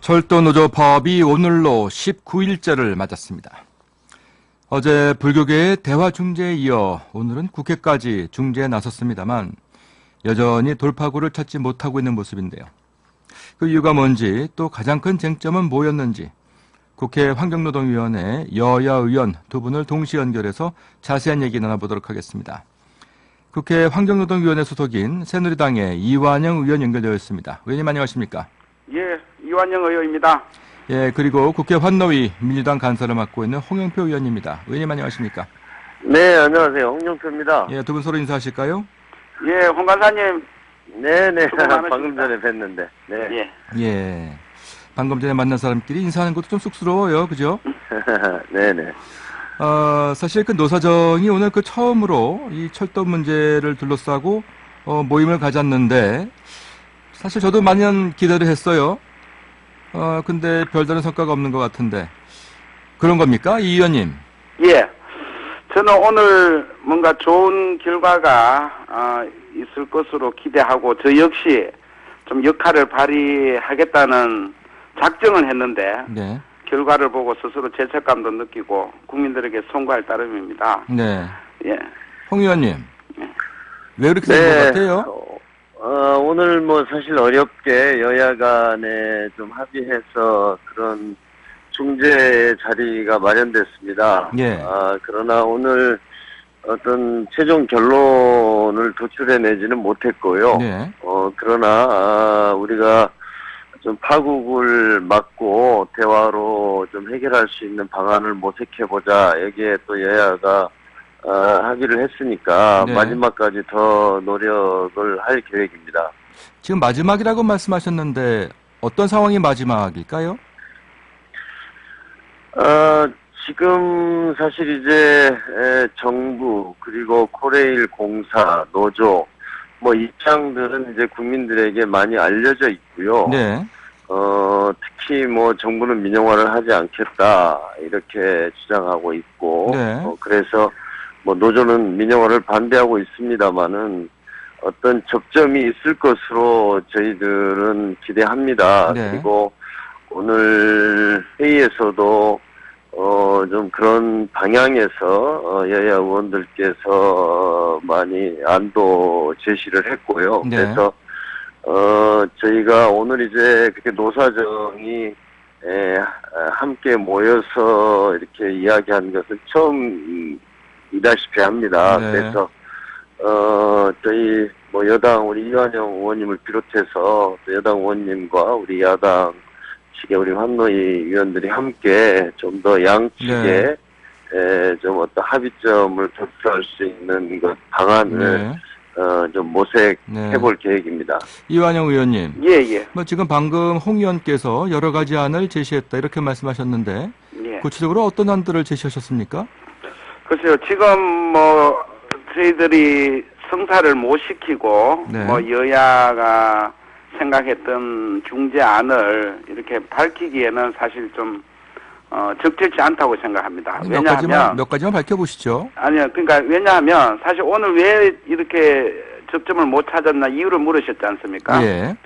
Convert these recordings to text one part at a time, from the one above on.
철도노조 파업이 오늘로 19일째를 맞았습니다. 어제 불교계의 대화 중재에 이어 오늘은 국회까지 중재에 나섰습니다만 여전히 돌파구를 찾지 못하고 있는 모습인데요. 그 이유가 뭔지, 또 가장 큰 쟁점은 뭐였는지 국회 환경노동위원회 여야 의원 두 분을 동시 연결해서 자세한 얘기 나눠보도록 하겠습니다. 국회 환경노동위원회 소속인 새누리당의 이완영 의원 연결되어 있습니다. 의원님 안녕하십니까? 예, 이완영 의원입니다. 예, 그리고 국회 환노위 민주당 간사를 맡고 있는 홍영표 의원입니다. 의원님 안녕하십니까? 네, 안녕하세요. 홍영표입니다. 예, 두 분 서로 인사하실까요? 예, 홍 간사님. 네네, 수고 많으십니다. 방금 전에 뵀는데. 네. 예. 예. 방금 전에 만난 사람끼리 인사하는 것도 좀 쑥스러워요, 그죠? 네네. 사실 그 노사정이 오늘 그 처음으로 이 철도 문제를 둘러싸고 모임을 가졌는데 사실 저도 많은 기대를 했어요. 근데 별다른 성과가 없는 것 같은데 그런 겁니까, 이 의원님? 예. 저는 오늘 뭔가 좋은 결과가 있을 것으로 기대하고 저 역시 좀 역할을 발휘하겠다는 작정을 했는데 네. 결과를 보고 스스로 죄책감도 느끼고 국민들에게 송구할 따름입니다. 네. 예. 홍 의원님. 예. 왜 그렇게 된 것 같아요? 오늘 뭐 사실 어렵게 여야 간에 좀 합의해서 그런 중재 자리가 마련됐습니다. 예. 그러나 오늘 어떤 최종 결론을 도출해내지는 못했고요. 네. 그러나 우리가 좀 파국을 막고 대화로 좀 해결할 수 있는 방안을 모색해보자. 여기에 또 여야가 합의를 했으니까 네. 마지막까지 더 노력을 할 계획입니다. 지금 마지막이라고 말씀하셨는데 어떤 상황이 마지막일까요? 지금 사실 이제 정부 그리고 코레일 공사 노조 뭐 입장들은 이제 국민들에게 많이 알려져 있고요. 네. 특히 뭐 정부는 민영화를 하지 않겠다 이렇게 주장하고 있고, 네. 그래서 뭐 노조는 민영화를 반대하고 있습니다만은 어떤 접점이 있을 것으로 저희들은 기대합니다. 네. 그리고 오늘 회의에서도 좀 그런 방향에서 여야 의원들께서 많이 안도 제시를 했고요. 네. 그래서 저희가 오늘 이제 그렇게 노사정이 함께 모여서 이렇게 이야기한 것은 처음이다시피 합니다. 네. 그래서 저희 뭐 여당 우리 이완영 의원님을 비롯해서 또 여당 의원님과 우리 야당 측의 우리 환노위 위원들이 함께 좀 더 양측에 좀 어떤 합의점을 도출할 수 있는 것 방안을 좀 모색해볼 계획입니다. 이완영 의원님. 예. 뭐 지금 방금 홍 의원께서 여러 가지 안을 제시했다 이렇게 말씀하셨는데 예. 구체적으로 어떤 안들을 제시하셨습니까? 글쎄요, 지금 뭐 저희들이 성사를 못 시키고 네. 뭐 여야가 생각했던 중재안을 이렇게 밝히기에는 사실 좀 적절치 않다고 생각합니다. 왜냐하면 몇 가지만 밝혀보시죠. 아니요, 그러니까 왜냐하면 사실 오늘 왜 이렇게 접점을 못 찾았나 이유를 물으셨지 않습니까? 예.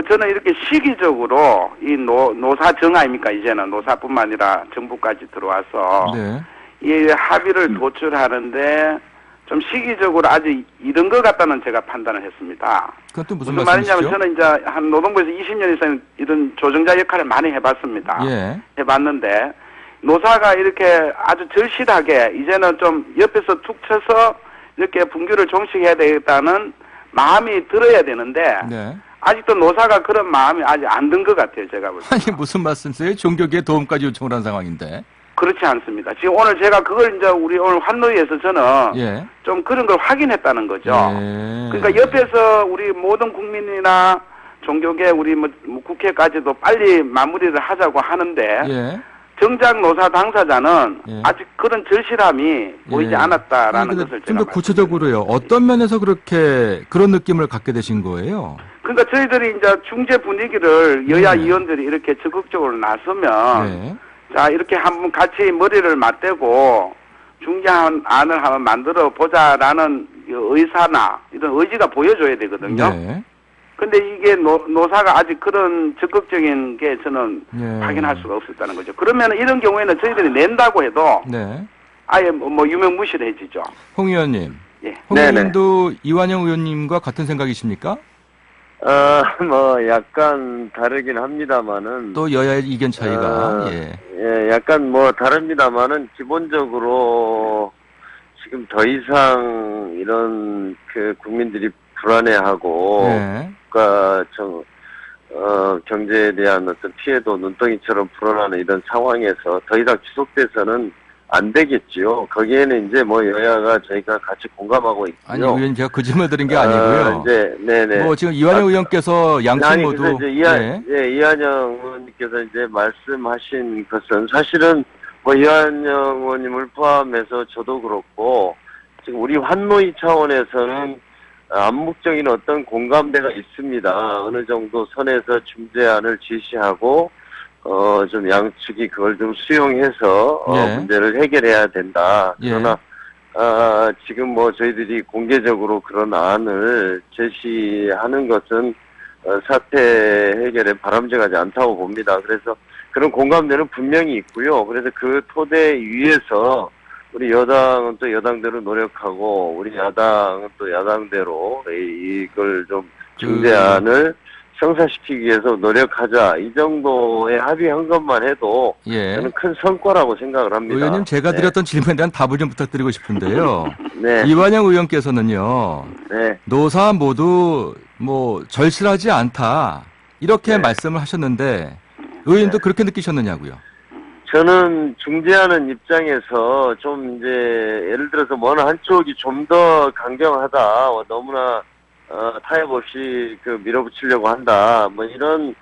저는 이렇게 시기적으로 이 노사 정 아닙니까? 이제는 노사뿐만 아니라 정부까지 들어와서 네. 이 합의를 도출하는데 좀 시기적으로 아주 이른 것 같다는 제가 판단을 했습니다. 그건 또 무슨 말이냐면 말씀이시죠? 저는 이제 한 노동부에서 20년 이상 이런 조정자 역할을 많이 해봤습니다. 예. 해봤는데 노사가 이렇게 아주 절실하게 이제는 좀 옆에서 툭 쳐서 이렇게 분규를 종식해야 되겠다는 마음이 들어야 되는데 네. 아직도 노사가 그런 마음이 아직 안 든 것 같아요. 제가 볼 때. 아니 무슨 말씀이세요? 종교계에 도움까지 요청을 한 상황인데. 그렇지 않습니다. 지금 오늘 제가 그걸 이제 우리 오늘 환노위에서 저는 예. 좀 그런 걸 확인했다는 거죠. 예. 그러니까 옆에서 우리 모든 국민이나 종교계 우리 뭐 국회까지도 빨리 마무리를 하자고 하는데 예. 정작 노사 당사자는 예. 아직 그런 절실함이 보이지 예. 않았다라는 아니, 것을 좀 제가 더 구체적으로요. 어떤 면에서 그렇게 그런 느낌을 갖게 되신 거예요? 그러니까 저희들이 이제 중재 분위기를 여야 네. 의원들이 이렇게 적극적으로 나서면 네. 자 이렇게 한번 같이 머리를 맞대고 중재안을 한번 만들어 보자라는 의사나 이런 의지가 보여줘야 되거든요. 네. 근데 이게 노사가 아직 그런 적극적인 게 저는 예. 확인할 수가 없었다는 거죠. 그러면 이런 경우에는 저희들이 낸다고 해도 네. 아예 뭐 유명무실을 해지죠. 홍 의원님. 예. 홍 네네. 의원님도 이완영 의원님과 같은 생각이십니까? 뭐 약간 다르긴 합니다만은 또 여야의 이견 차이가. 예. 예, 약간 뭐 다릅니다만은 기본적으로 지금 더 이상 이런 그 국민들이 불안해하고 네. 국가 경제에 대한 어떤 피해도 눈덩이처럼 불어나는 이런 상황에서 더 이상 지속돼서는 안 되겠지요. 거기에는 이제 뭐 여야가 저희가 같이 공감하고 있고요. 아니, 의원님 제가 거짓말 드린 게 아니고요. 이제 네네. 뭐 지금 이완영 의원께서 양측 아니, 모두 그래서 이제 이한영 의원님께서 이제 말씀하신 것은 사실은 뭐 이한영 의원님을 포함해서 저도 그렇고 지금 우리 환노위 차원에서는 암묵적인 어떤 공감대가 있습니다. 어느 정도 선에서 중재안을 제시하고 좀 양측이 그걸 좀 수용해서 예. 문제를 해결해야 된다. 예. 그러나 지금 뭐 저희들이 공개적으로 그런 안을 제시하는 것은 사태 해결에 바람직하지 않다고 봅니다. 그래서 그런 공감대는 분명히 있고요. 그래서 그 토대 위에서 우리 여당은 또 여당대로 노력하고 우리 야당은 또 야당대로 이걸 좀 중재안을 성사시키기 위해서 노력하자. 이 정도의 합의한 것만 해도 예. 저는 큰 성과라고 생각을 합니다. 의원님 제가 네. 드렸던 질문에 대한 답을 좀 부탁드리고 싶은데요. 네. 이완영 의원께서는요. 네. 노사 모두 뭐 절실하지 않다. 이렇게 네. 말씀을 하셨는데 의원님도 그렇게 느끼셨느냐고요. 저는 중재하는 입장에서 좀 이제 예를 들어서 어느 한쪽이 좀 더 강경하다, 너무나 타협 없이 그 밀어붙이려고 한다, 뭐 이런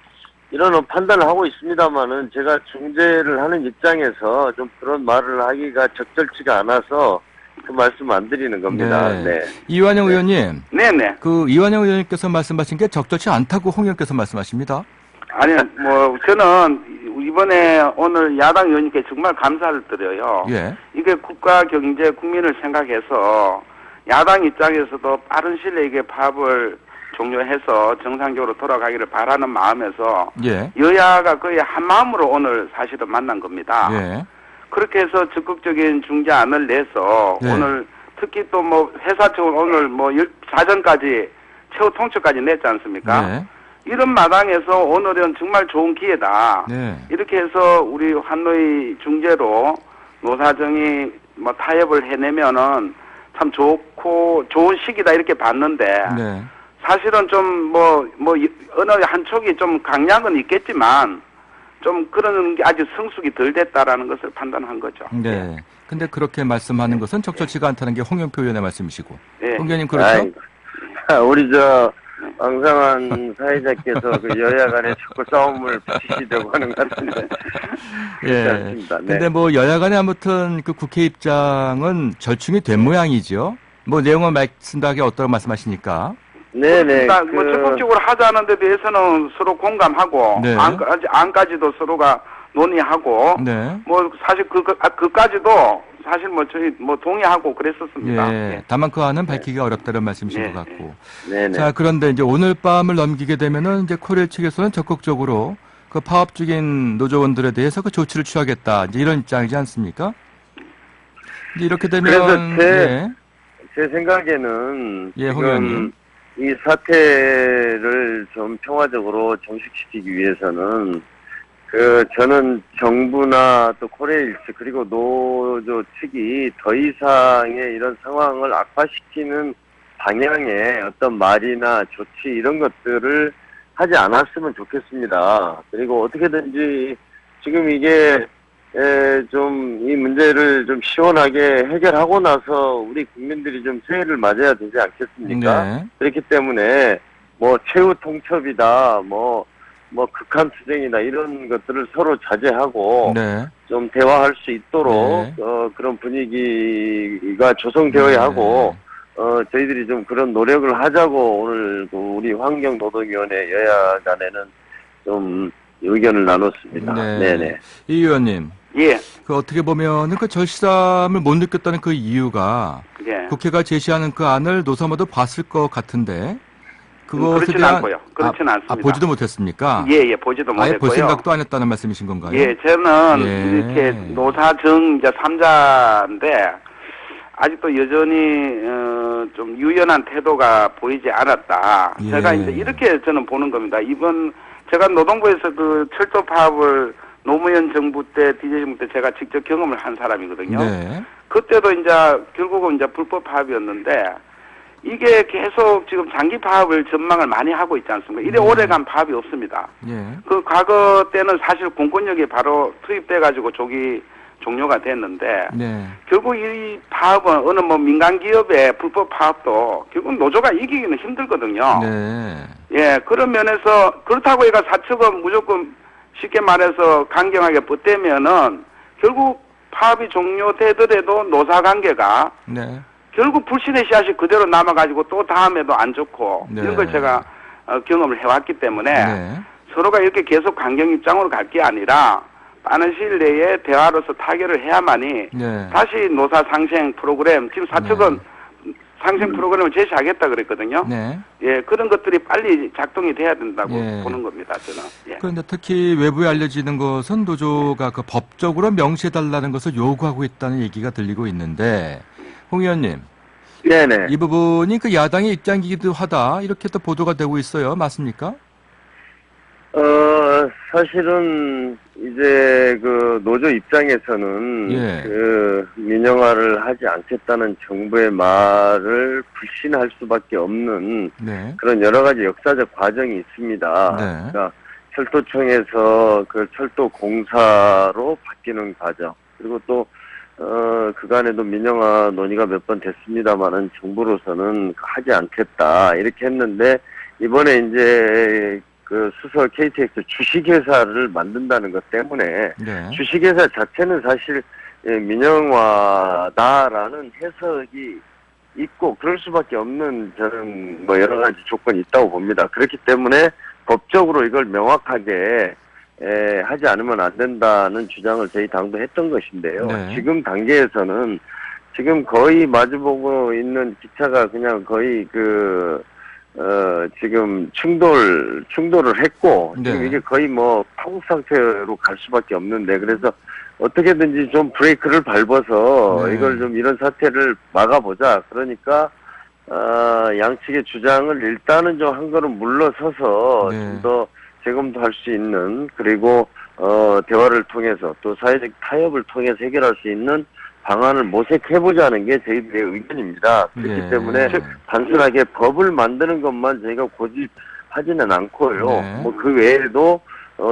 판단을 하고 있습니다만은 제가 중재를 하는 입장에서 좀 그런 말을 하기가 적절치가 않아서 그 말씀 안 드리는 겁니다. 네. 네. 이완영 의원님, 네네. 그 이완영 의원님께서 말씀하신 게 적절치 않다고 홍 의원께서 말씀하십니다. 아니, 뭐, 저는 이번에 오늘 야당 의원님께 정말 감사를 드려요. 예. 이게 국가, 경제, 국민을 생각해서 야당 입장에서도 빠른 시일에 이게 파업을 종료해서 정상적으로 돌아가기를 바라는 마음에서 예. 여야가 거의 한 마음으로 오늘 사실은 만난 겁니다. 예. 그렇게 해서 적극적인 중재안을 내서 네. 오늘 특히 또 뭐 회사 측은 오늘 뭐 사전까지 최후 통첩까지 냈지 않습니까? 네. 이런 마당에서 오늘은 정말 좋은 기회다. 네. 이렇게 해서 우리 환노위 중재로 노사정이 뭐 타협을 해내면은 참 좋고 좋은 시기다 이렇게 봤는데 네. 사실은 좀 뭐 어느 한쪽이 좀 강약은 있겠지만 좀 그런 게 아직 성숙이 덜 됐다라는 것을 판단한 거죠. 네. 근데 그렇게 말씀하는 것은 적절치가 않다는 게 홍영표 의원의 말씀이시고. 예. 홍 의원님 그렇죠? 우리 왕성한 사회자께서 그 여야 간에 자꾸 싸움을 붙이시려고 하는 것 같은데. 예. 그렇습니다. 네. 근데 뭐 여야 간에 아무튼 그 국회 입장은 절충이 된 모양이죠. 뭐 내용은 말씀하기 어떠라고 말씀하시니까. 네네. 뭐 적극적으로 하자는 데 대해서는 서로 공감하고 네. 안까지도 서로가 논의하고 네. 뭐 사실 그까지도 사실 뭐 저희 뭐 동의하고 그랬었습니다. 예. 예. 다만 그 안은 밝히기가 어렵다는 말씀이신 예, 것 같고. 네네. 자, 그런데 이제 오늘 밤을 넘기게 되면은 이제 코레일 측에서는 적극적으로 그 파업 중인 노조원들에 대해서 그 조치를 취하겠다. 이제 이런 입장이지 않습니까? 이제 이렇게 되면 그래서 제 생각에는 예, 홍 지금 의원님. 이 사태를 좀 평화적으로 종식시키기 위해서는 저는 정부나 또 코레일 측 그리고 노조 측이 더 이상의 이런 상황을 악화시키는 방향의 어떤 말이나 조치 이런 것들을 하지 않았으면 좋겠습니다. 그리고 어떻게든지 지금 이게 좀 이 문제를 좀 시원하게 해결하고 나서 우리 국민들이 좀 새해를 맞아야 되지 않겠습니까? 네. 그렇기 때문에 뭐 최후 통첩이다, 뭐 극한 투쟁이다 이런 것들을 서로 자제하고 네. 좀 대화할 수 있도록 네. 그런 분위기가 조성되어야 네. 하고 저희들이 좀 그런 노력을 하자고 오늘 우리 환경노동위원회 여야 간에는 좀 의견을 나눴습니다. 네. 네네. 이 의원님. 예. 그 어떻게 보면은 그 절실함을 못 느꼈다는 그 이유가 예. 국회가 제시하는 그 안을 노사모도 봤을 것 같은데 그것에 그렇진 대한 않고요. 그렇진 않습니다. 보지도 못했습니까? 예, 보지도 아예 볼 못했고요. 생각도 안 했다는 말씀이신 건가요? 예, 저는 예. 이렇게 노사정 이제 3자인데 아직도 여전히 좀 유연한 태도가 보이지 않았다. 예. 제가 이제 이렇게 저는 보는 겁니다. 이번 제가 노동부에서 그 철도 파업을 노무현 정부 때, DJ 정부 때 제가 직접 경험을 한 사람이거든요. 네. 그때도 이제 결국은 이제 불법 파업이었는데 이게 계속 지금 장기 파업을 전망을 많이 하고 있지 않습니까? 이래 오래간 파업이 없습니다. 예. 그 과거 때는 사실 공권력이 바로 투입돼가지고 조기 종료가 됐는데 네. 결국 이 파업은 어느 뭐 민간 기업의 불법 파업도 결국 노조가 이기기는 힘들거든요. 네. 예, 그런 면에서 그렇다고 얘가 사측은 무조건 쉽게 말해서 강경하게 버티면은 결국 파업이 종료되더라도 노사 관계가 네. 결국 불신의 씨앗이 그대로 남아가지고 또 다음에도 안 좋고 네. 이런 걸 제가 경험을 해왔기 때문에 네. 서로가 이렇게 계속 강경 입장으로 갈 게 아니라 빠른 시일 내에 대화로서 타결을 해야만이 네. 다시 노사 상생 프로그램 지금 사측은 상생 프로그램을 제시하겠다 그랬거든요. 네. 예, 그런 것들이 빨리 작동이 돼야 된다고 예. 보는 겁니다. 저는. 예. 그런데 특히 외부에 알려지는 것은 노조가 그 법적으로 명시해달라는 것을 요구하고 있다는 얘기가 들리고 있는데, 홍 의원님, 네네. 이 부분이 그 야당의 입장이기도 하다 이렇게 또 보도가 되고 있어요. 맞습니까? 사실은 이제 그 노조 입장에서는 예. 그 민영화를 하지 않겠다는 정부의 말을 불신할 수밖에 없는 네. 그런 여러 가지 역사적 과정이 있습니다. 네. 그러니까 철도청에서 그 철도공사로 바뀌는 과정, 그리고 또 그간에도 민영화 논의가 몇 번 됐습니다만은 정부로서는 하지 않겠다 이렇게 했는데 이번에 이제 그 수서 KTX 주식회사를 만든다는 것 때문에 네. 주식회사 자체는 사실 민영화다라는 해석이 있고 그럴 수밖에 없는 저는 뭐 여러 가지 조건이 있다고 봅니다. 그렇기 때문에 법적으로 이걸 명확하게 하지 않으면 안 된다는 주장을 저희 당도 했던 것인데요. 네. 지금 단계에서는 지금 거의 마주보고 있는 기차가 그냥 거의 지금 충돌을 했고, 네. 지금 이게 거의 뭐 파국 상태로 갈 수밖에 없는데, 그래서 어떻게든지 좀 브레이크를 밟아서 네. 이걸 좀 이런 사태를 막아보자. 그러니까, 양측의 주장을 일단은 좀 한 걸음 물러서서 네. 좀 더 재검토할 수 있는, 그리고, 대화를 통해서 또 사회적 타협을 통해서 해결할 수 있는 방안을 모색해보자는 게 저희들의 의견입니다. 그렇기 네. 때문에 단순하게 법을 만드는 것만 저희가 고집하지는 않고요. 네. 뭐 그 외에도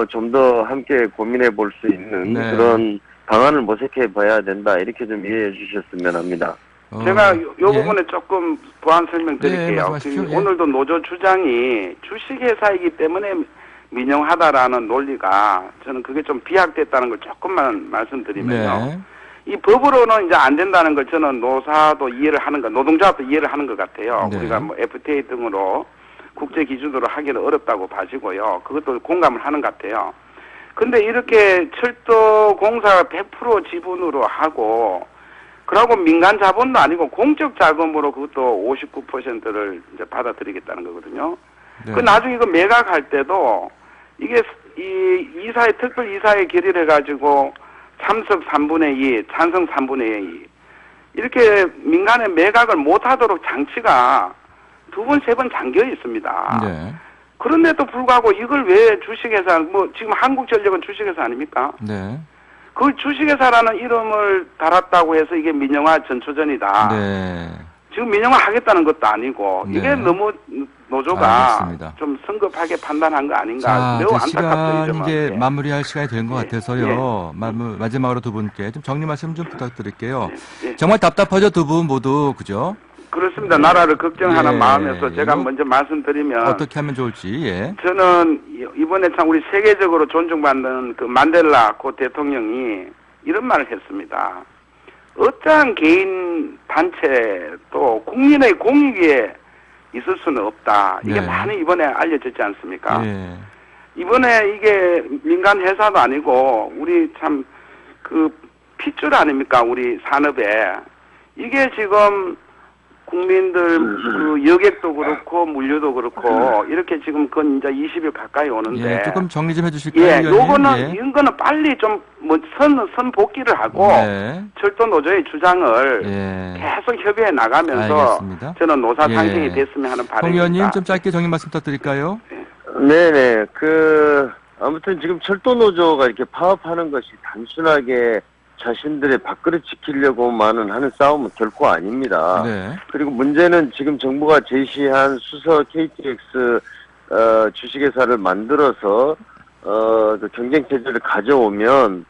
좀 더 함께 고민해 볼 수 있는 네. 그런 방안을 모색해 봐야 된다. 이렇게 좀 이해해 주셨으면 합니다. 제가 요 예. 부분에 조금 보완 설명드릴게요. 말씀하십시오. 예. 오늘도 노조 주장이 주식회사이기 때문에 민영하다라는 논리가 저는 그게 좀 비약됐다는 걸 조금만 말씀드리면요. 네. 이 법으로는 이제 안 된다는 걸 저는 노사도 이해를 하는 것, 노동자도 이해를 하는 것 같아요. 네. 우리가 뭐 FTA 등으로 국제 기준으로 하기는 어렵다고 봐지고요. 그것도 공감을 하는 것 같아요. 근데 이렇게 철도 공사가 100% 지분으로 하고, 그러고 민간 자본도 아니고 공적 자금으로 그것도 59%를 이제 받아들이겠다는 거거든요. 네. 그 나중에 그 매각할 때도 이게 이 이사회, 특별 이사회 결의를 해가지고 참석 3분의 2, 찬성 3분의 2. 이렇게 민간에 매각을 못하도록 장치가 2번, 3번 잠겨 있습니다. 네. 그런데도 불구하고 이걸 왜 주식회사, 뭐 지금 한국전력은 주식회사 아닙니까? 네. 그 주식회사라는 이름을 달았다고 해서 이게 민영화 전초전이다. 네. 지금 민영화 하겠다는 것도 아니고 네. 이게 너무 노조가 알겠습니다. 좀 성급하게 판단한 거 아닌가. 자, 매우 이제 안타깝죠. 시간 이제 예. 마무리할 시간이 된 것 예. 같아서요. 마지막으로 두 분께 좀 정리 말씀 좀 부탁드릴게요. 예. 정말 답답하죠, 두 분 모두. 그죠? 그렇습니다. 나라를 걱정하는 예. 마음에서 제가 이거 먼저 말씀드리면 어떻게 하면 좋을지. 예. 저는 이번에 참 우리 세계적으로 존중받는 그 만델라 고 대통령이 이런 말을 했습니다. 어떠한 개인 단체도 국민의 공익에 있을 수는 없다. 이게 네. 많이 이번에 알려졌지 않습니까? 예. 이번에 이게 민간 회사도 아니고 우리 참 그 핏줄 아닙니까? 우리 산업에 이게 지금 국민들 그 여객도 그렇고 물류도 그렇고 이렇게 지금 그건 이제 20일 가까이 오는데 예, 조금 정리 좀 해주실까요? 예, 의원님? 요거는 예. 이거는 빨리 좀 뭐 선 복귀를 하고 네. 철도 노조의 주장을 예. 계속 협의해 나가면서 알겠습니다. 저는 노사 상생이 예. 됐으면 하는 홍 바람입니다. 의원님 좀 짧게 정리 말씀 부탁드릴까요? 네네. 아무튼 지금 철도노조가 이렇게 파업하는 것이 단순하게 자신들의 밥그릇 지키려고만은 하는 싸움은 결코 아닙니다. 네. 그리고 문제는 지금 정부가 제시한 수서 KTX 주식회사를 만들어서 그 경쟁 체제를 가져오면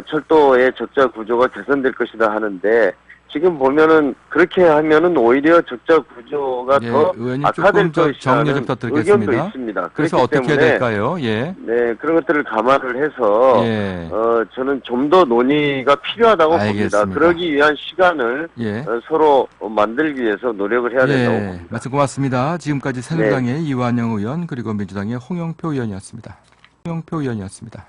철도의 적자 구조가 개선될 것이다 하는데 지금 보면은 그렇게 하면은 오히려 적자 구조가 예, 더 의원님 악화될 조금 더 정리 좀 것이라는 부탁드리겠습니다. 의견도 있습니다. 그래서 그렇기 어떻게 해야 때문에 될까요? 예. 네, 그런 것들을 감안을 해서 예. 저는 좀 더 논의가 필요하다고 알겠습니다. 봅니다. 그러기 위한 시간을 예. 서로 만들기 위해서 노력을 해야 된다고 예. 봅니다. 말씀 고맙습니다. 지금까지 새누리당의 이완영 의원 그리고 민주당의 홍영표 의원이었습니다. 홍영표 의원이었습니다.